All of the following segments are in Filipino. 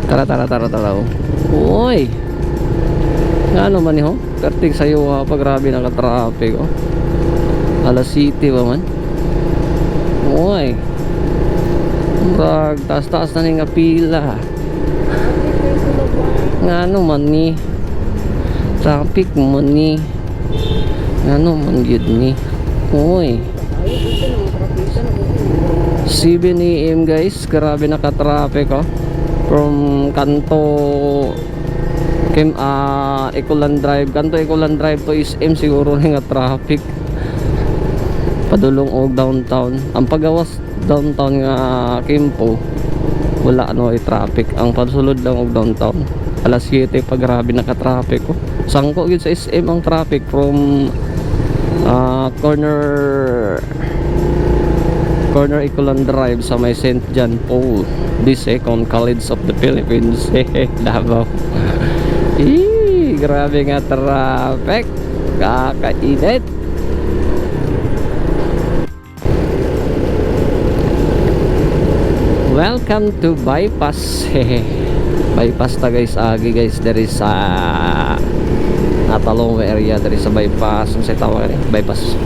Tara, tara, tara, tara. Uy. Nga naman ni ho. Karting sa'yo ha. Pag grabe naka-traffic oh. Alas City ba man? Uy. Brag. Taas-taas na nga pila. Nga naman ni. Traffic man ni. Nga naman yun ni. Uy. 7 AM guys. Grabe naka-traffic oh. From Kanto Ecoland Drive, Kanto Ecoland Drive to SM siguro nga traffic. Padulong og downtown. Ang pagawas downtown nga Kimpo wala ano ay traffic. Ang pasulod lang og downtown. Alas 7 pag grabe naka-traffic ko. Sangko gyud sa SM ang traffic from corner Ecoland Drive sa may St. John Paul the Second College of the Philippines. Davao. Grabe nga traffic. Kakainit. Welcome to Bypass. Bypass ta guys. Agi guys. There is Natalong area. There is a bypass. Ano sa'y tawag ni? Bypass.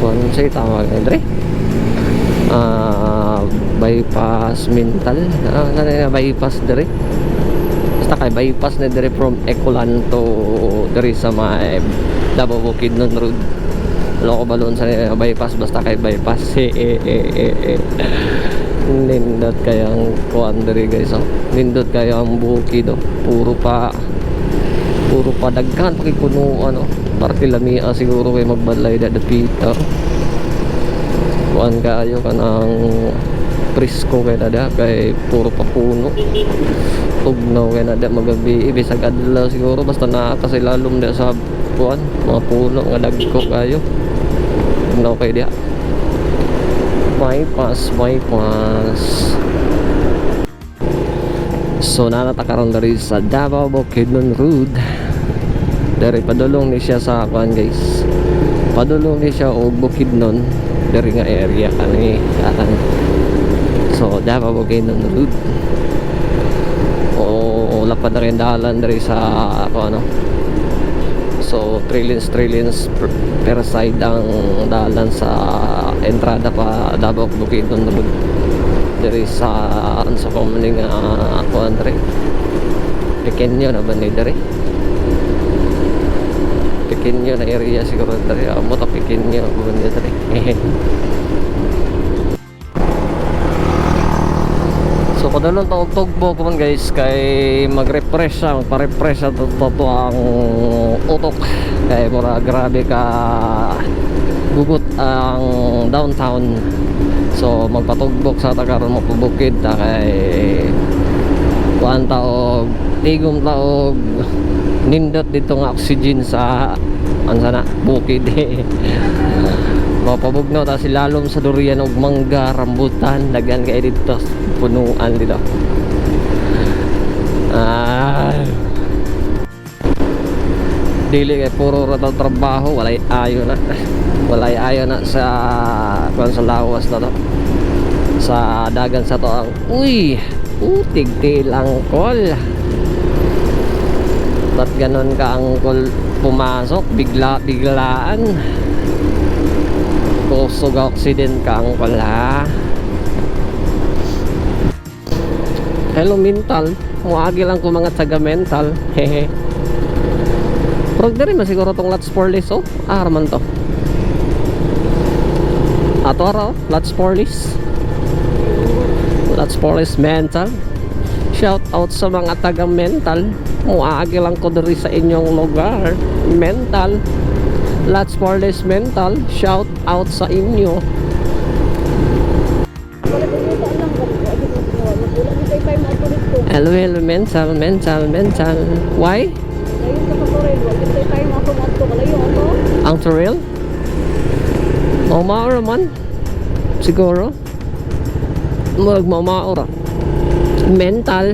Ano sa'y tawag ni? Dre? Bypass mental bypass dire basta kay bypass na dire from Ecolan to dire sa may Davao Bukidnon Road. Loko balon sa bypass basta kay bypass. Nindot kayang kuan dire guys oh. Nindot kayang bukid oh. Puro pa daghan pakikunuan oh. Parte lamia siguro kay magbalay dadapita kuan kayo kanang presko kay nada kay puro pa puno tugnaw kay nada magabi bisag adlaw siguro basta nakasilalom da sa kuan mga puno nga dagko kayo tugnaw kay dia. Bypass so nanatakaron dari sa Davao Bukidnon Road. Dari padulong ni siya sa kuan guys, padulong ni siya og Bukidnon dari nga area kani so Davao Bukidnon Road. O lapad na rin dalan dari sa ano. So 3 lanes per side ang dalan sa entrada pa Davao Bukidnon Road dari sa sa common nga kuan dere pequeño na ba ni dere pequeño na area siguro dere mo ta pequeño ba ni dere. So kadalon ta og tugbo kuman guys kay mag-refresh siya, magpa-refresh to ang utok kay mura grabe ka gugot ang downtown. So magpatugbok sa takaron mo pabukid ta kay kuan ta og tigom ta og nindot dito nga oxygen sa ansana bukid. Mapabugnaw ta silalom sa durian og mangga, rambutan, daghan kay dito punuan dito. Dili kay puro ra trabaho, walay ayo na. Walay ayo na sa kuan sa lawas na to. Sa dagan sa to ang utig tilang kol. Ba't ganon ka ang kol pumasok biglaan? Kusog accident ka ang wala. Hello mental, muagi lang ko mga taga mental. Hehe. Prog na rin masiguro tong lots 4 list oh. Araman to. Ato araw, lots 4 list. Lots 4 list mental. Shout out sa mga taga mental. Muagi lang ko diri sa inyong lugar. Mental. Lots 4 list mental. Shout out sa inyo. Hello, mental. Why? Ang Toril? Mamaora man. Siguro. Magmamaora. Mental.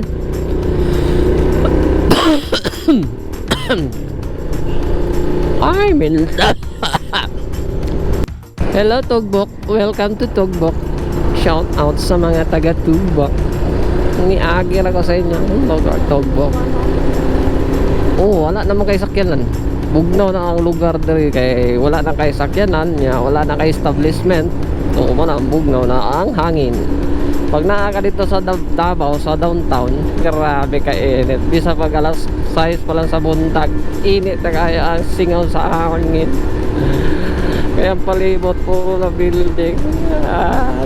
Ay, mental. Hello, Tugbok. Welcome to Tugbok. Shout out sa mga taga Tugbok. Niagi ra ko sa inyo. Lugar Tugbok. Oh, wala naman kay sakyanan. Bugnaw na ang lugar diri kay wala na kay sakyanan nya, wala na kay establishment. So man ang bugnaw na ang hangin. Pag naa ka dito sa Davao, sa downtown, grabe ka init. Bisa pag alas 6 pa lang sa buntag, init na kaya ang singaw sa hangin. Kaya palibot puro na building.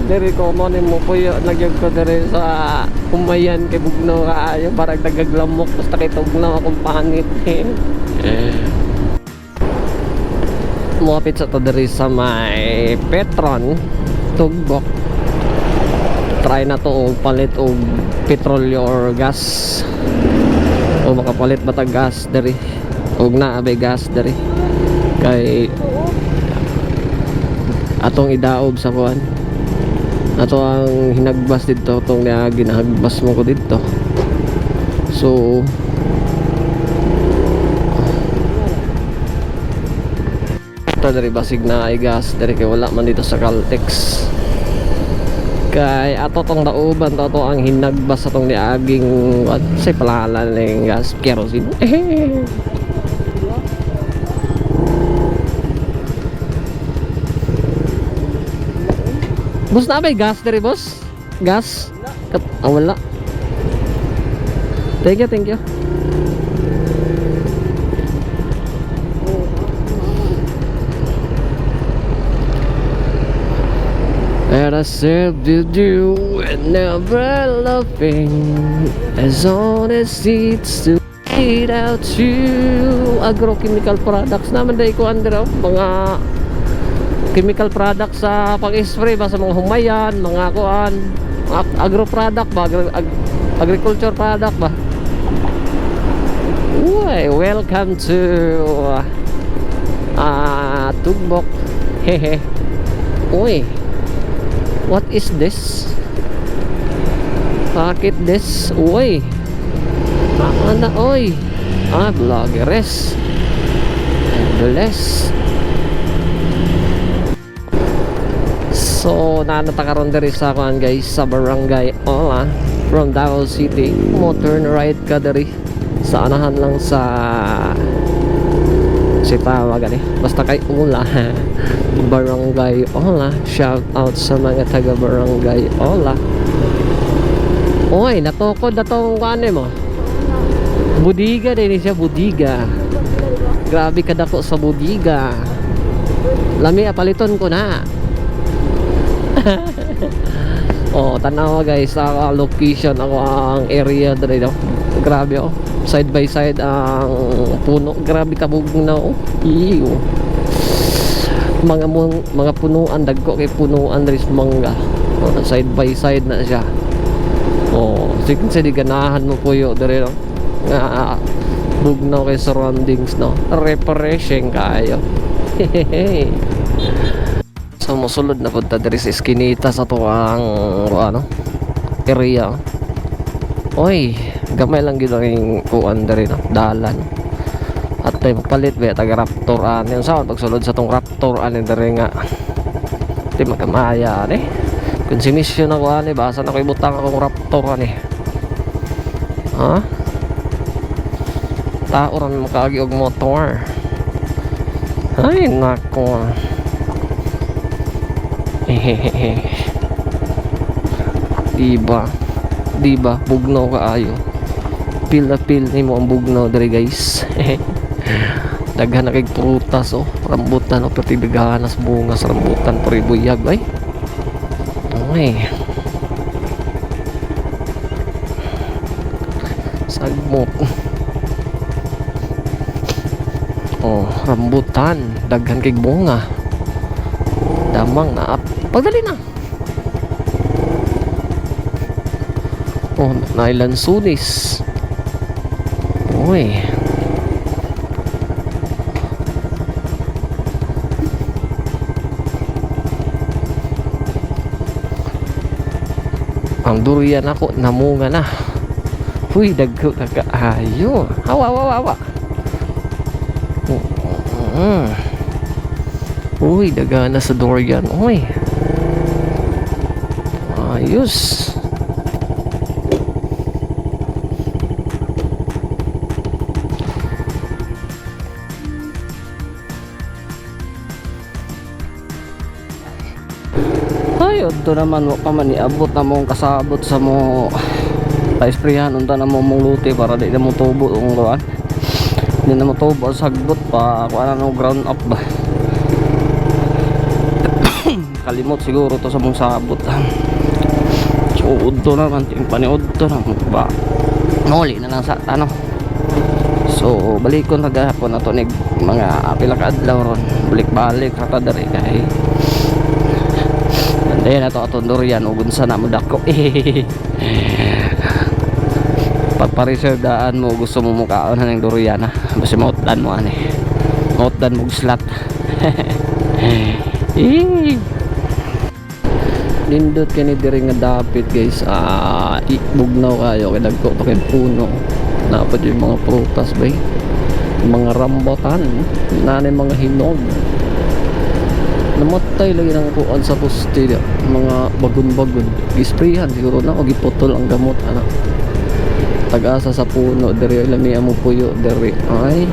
Diri ko mo ni mo puyo nagyog ko diri sa Humayan kay bugnaw kaayo parang nagaglamok basta kay tugnaw akong pangit. Muapit sa to diri sa may Petron Tugbok. Try na to og palit og petrolyo or gas. O makapalit ba ta gas diri? Og naa bay gas diri. Kay atong idaob sa kuan. Ato ang hinagbas dito tong ginahagbas mo ko dito. So ito dari basig na ay gas dari kay wala man dito sa Caltex. Kay ato tong daoban to ang hinagbas atong niaging what say palalan ning gas kerosene. Boss na may gas dari boss? Gas? Wala. Thank you. And I said to you and never loving as honest it's to eat out you. Agrochemical products naman dahil ko andira mga chemical products sa pag-spray ba sa mga Humayan, mga kuan, agro product ba, agriculture product ba. Uy, welcome to Tugbok. Hehe. Uy, what is this? Bakit this? Uy, ano oy? Vloggeres. Bless. So nanatakaroon diri sa kuan guys sa Barangay Ola from Davao City. Mo turn right ka diri sa anahan lang sa Sitawa gani. Basta kay Ola. Barangay Ola. Shout out sa mga taga Barangay Ola. Oy, natukod na tong kuan mo. Budiga din siya, budiga. Grabe ka dako sa budiga. Lami paliton ko na. Oh, tanawa guys sa location ako ang area dito. Grabe oh. Side by side ang puno. Grabe kabugnaw oh. Iyo. Mga punuan dagko kay punuan diri sa mangga. Oh, side by side na siya. Oh, sige sa di ganahan mo puyo diri no. Nga bugnaw kay surroundings no. Refreshing kayo. Hehehe. So mosulod na punta diri sa Eskinita sa tuwang ano area. Oy, gamay lang gid ang kuan diri no, dalan. At tay magpalit ba taga Raptor ani sa pagsulod sa tong Raptor ani diri nga. Di magamaya ani. Kun sinisyon ako ani basa na ko ibutang akong Raptor ani. Ha? Taoran mo kaagi og motor. Ay nako. Diba bugnaw kaayo. Pil na pil nimo ang bugnaw diri guys. Daghan na kay prutas oh, rambutan oh, pati daghanas bunga sa rambutan pare buyag ay. Ay. Sagmok. Oh, rambutan, daghan kay bunga. Damang na pagdali na. Oh, nailan sunis. Uy. Ang durian ako namunga na. Uy, dagko kakaayo. Hawa. Uy, daga na sa durian. Uy. Ayos. to naman mo pa man iabot na mong kasabot sa mo pa-sprayan unta na mo mong luti para di na mo tubo ang luan. Di na mo tubo sa sagbot pa kung ano ground up ba. Kalimot siguro to sa mong sabot. So udto naman ting paniudto na mo ba. Noli na lang sa ano. So balikon na gahapon na to nig mga pila ka adlaw ron. Balik-balik sa tadari kay Ayan na to atong durian ug unsa na mo dako. Pagpa-reserve daan mo gusto mo mukaon ng durian ha. Basta mautdan mo ani. Mautdan mo slot. Nindot kini diri nga dapit guys. Bugnaw kayo kay dagko pa kay puno. Dapat yung mga prutas bay. Mga rambutan, nanay mga hinog. Namatay lagi ng kuan sa poste mga bagon-bagon gisprayan siguro na o giputol ang gamot ana tag-asa sa puno diri lami mo puyo diri ay